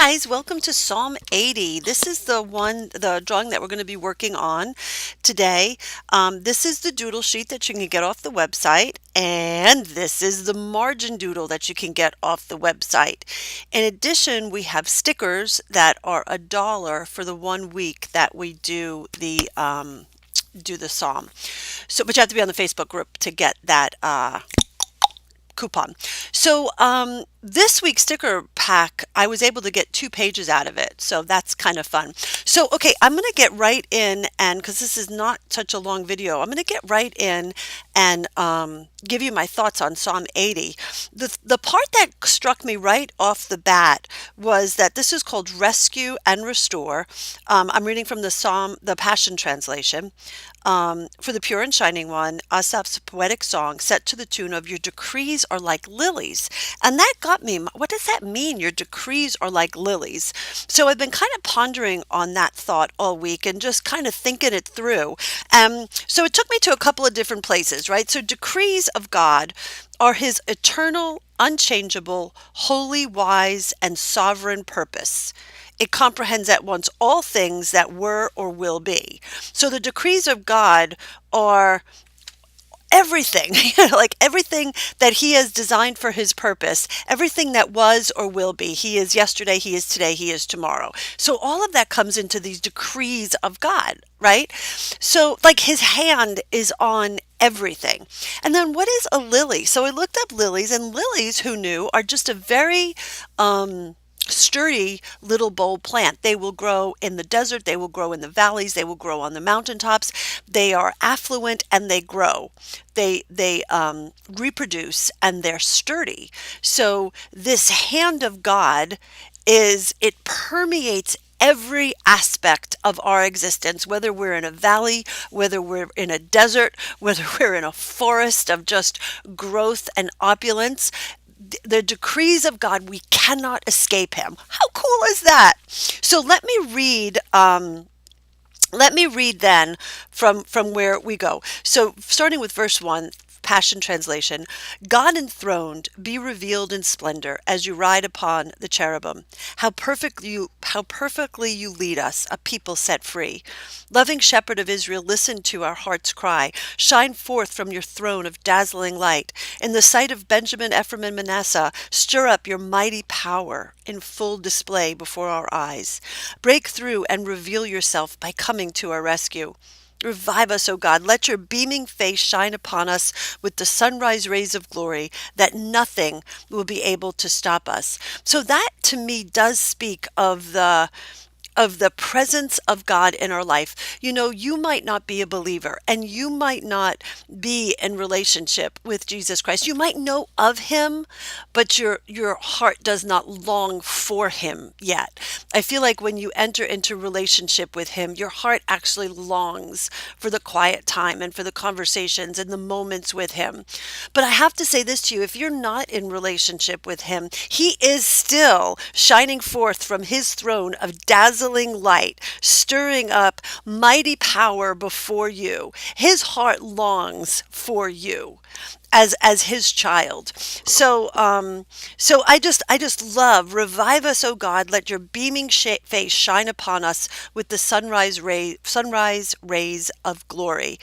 guys, welcome to Psalm 80. This is the drawing that we're going to be working on today. This is the doodle sheet that you can get off the website, and this is the margin doodle that you can get off the website. In addition, we have stickers that are $1 for the 1 week that we do the psalm. So, but you have to be on the Facebook group to get that coupon. So this week's sticker pack, I was able to get 2 pages out of it. So that's kind of fun. So, okay, I'm going to get right in, and because this is not such a long video, I'm going to get right in and give you my thoughts on Psalm 80. The part that struck me right off the bat was that this is called Rescue and Restore. I'm reading from the Passion Translation. For the Pure and Shining One, Asaph's poetic song set to the tune of Your decrees are like lilies. And that got me. What does that mean? Your decrees are like lilies. So I've been kind of pondering on that thought all week and just kind of thinking it through. So it took me to a couple of different places, right? So decrees of God are his eternal, unchangeable, holy, wise, and sovereign purpose. It comprehends at once all things that were or will be. So the decrees of God are everything, like everything that he has designed for his purpose, everything that was or will be. He is yesterday, he is today, he is tomorrow. So all of that comes into these decrees of God, right? So like his hand is on everything. And then what is a lily? So I looked up lilies, and lilies, who knew, are just a very sturdy little bold plant. They will grow in the desert, they will grow in the valleys, they will grow on the mountaintops. They are affluent and they grow. They reproduce, and they're sturdy. So this hand of God it permeates every aspect of our existence, whether we're in a valley, whether we're in a desert, whether we're in a forest of just growth and opulence. The decrees of God, we cannot escape him. How cool is that? So let me read. Then from where we go. So starting with verse 1, Passion Translation. God enthroned, be revealed in splendor as you ride upon the cherubim. How perfectly you lead us, a people set free. Loving Shepherd of Israel, listen to our heart's cry. Shine forth from your throne of dazzling light. In the sight of Benjamin, Ephraim, and Manasseh, stir up your mighty power in full display before our eyes. Break through and reveal yourself by coming to our rescue. Revive us, O God. Let your beaming face shine upon us with the sunrise rays of glory, that nothing will be able to stop us. So that to me does speak of the presence of God in our life. You know, you might not be a believer, and you might not be in relationship with Jesus Christ. You might know of him, but your heart does not long for him yet. I feel like when you enter into relationship with him, your heart actually longs for the quiet time and for the conversations and the moments with him. But I have to say this to you, if you're not in relationship with him, he is still shining forth from his throne of dazzling light, stirring up mighty power before you. His heart longs for you as his child. So I just love, revive us, O God, let your beaming face shine upon us with the sunrise rays of glory.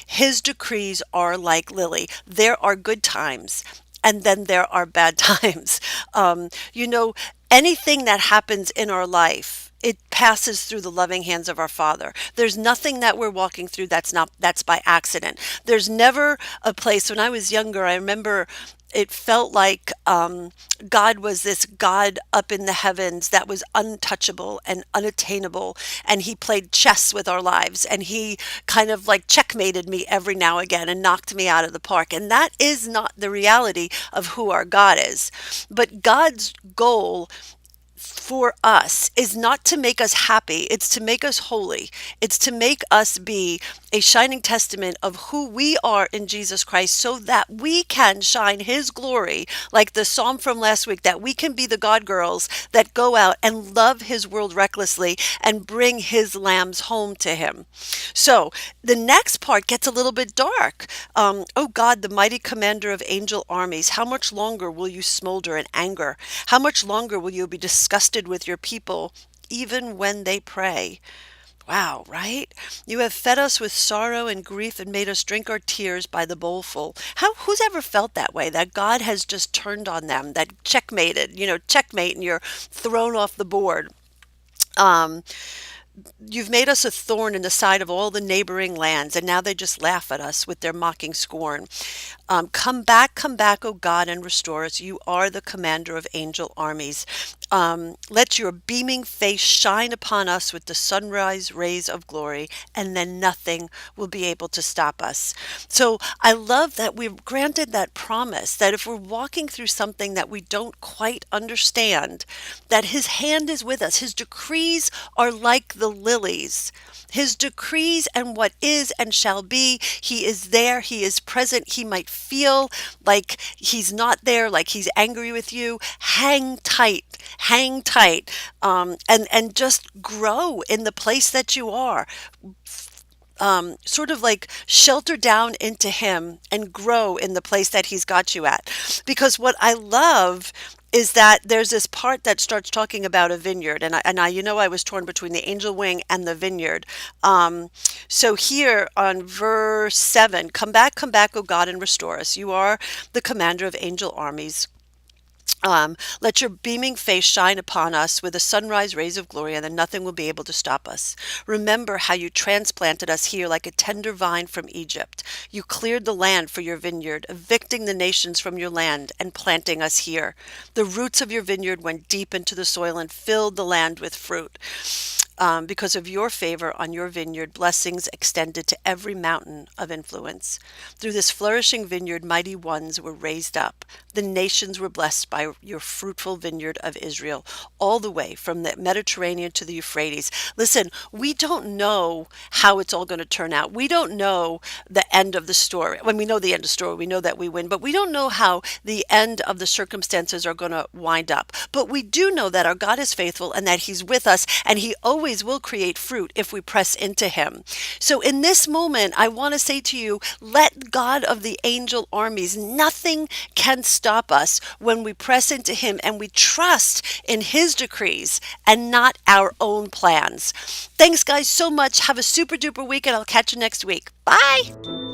His decrees are like lily. There are good times, and then there are bad times. You know, anything that happens in our life, it passes through the loving hands of our Father. There's nothing that we're walking through that's by accident. There's never a place. When I was younger, I remember it felt like God was this God up in the heavens that was untouchable and unattainable, and he played chess with our lives, and he kind of like checkmated me every now and again and knocked me out of the park. And that is not the reality of who our God is. But God's goal for us is not to make us happy, it's to make us holy. It's to make us be a shining testament of who we are in Jesus Christ, so that we can shine his glory, like the psalm from last week, that we can be the God girls that go out and love his world recklessly and bring his lambs home to him. So the next part gets a little bit dark. Oh God, the mighty commander of angel armies, how much longer will you smolder in anger? How much longer will you be disgusted lifted with your people even when they pray. Wow, right? You have fed us with sorrow and grief and made us drink our tears by the bowlful. Who's ever felt that way? That God has just turned on them, that checkmated, checkmate, and you're thrown off the board. Um, You've made us a thorn in the side of all the neighboring lands, and now they just laugh at us with their mocking scorn. Come back, O God, and restore us. You are the commander of angel armies. Let your beaming face shine upon us with the sunrise rays of glory, and then nothing will be able to stop us. So I love that we're granted that promise that if we're walking through something that we don't quite understand, that his hand is with us. His decrees are like the lilies. His decrees and what is and shall be, he is there, he is present. He might feel like he's not there, like he's angry with you. Hang tight, and just grow in the place that you are. Sort of like shelter down into him and grow in the place that he's got you at. Because what I love is that there's this part that starts talking about a vineyard, and I I was torn between the angel wing and the vineyard. So here on verse 7, come back, O God, and restore us. You are the commander of angel armies. Let your beaming face shine upon us with the sunrise rays of glory, and then nothing will be able to stop us. Remember how you transplanted us here like a tender vine from Egypt. You cleared the land for your vineyard, evicting the nations from your land and planting us here. The roots of your vineyard went deep into the soil and filled the land with fruit. Because of your favor on your vineyard, blessings extended to every mountain of influence. Through this flourishing vineyard, mighty ones were raised up. The nations were blessed by your fruitful vineyard of Israel, all the way from the Mediterranean to the Euphrates. Listen, we don't know how it's all going to turn out. We don't know the end of the story. When we know the end of the story, we know that we win, but we don't know how the end of the circumstances are going to wind up. But we do know that our God is faithful and that he's with us, and he always will create fruit if we press into him. So in this moment, I want to say to you, let God of the angel armies, nothing can stop us when we press into him and we trust in his decrees and not our own plans. Thanks, guys, so much. Have a super duper week, and I'll catch you next week. Bye.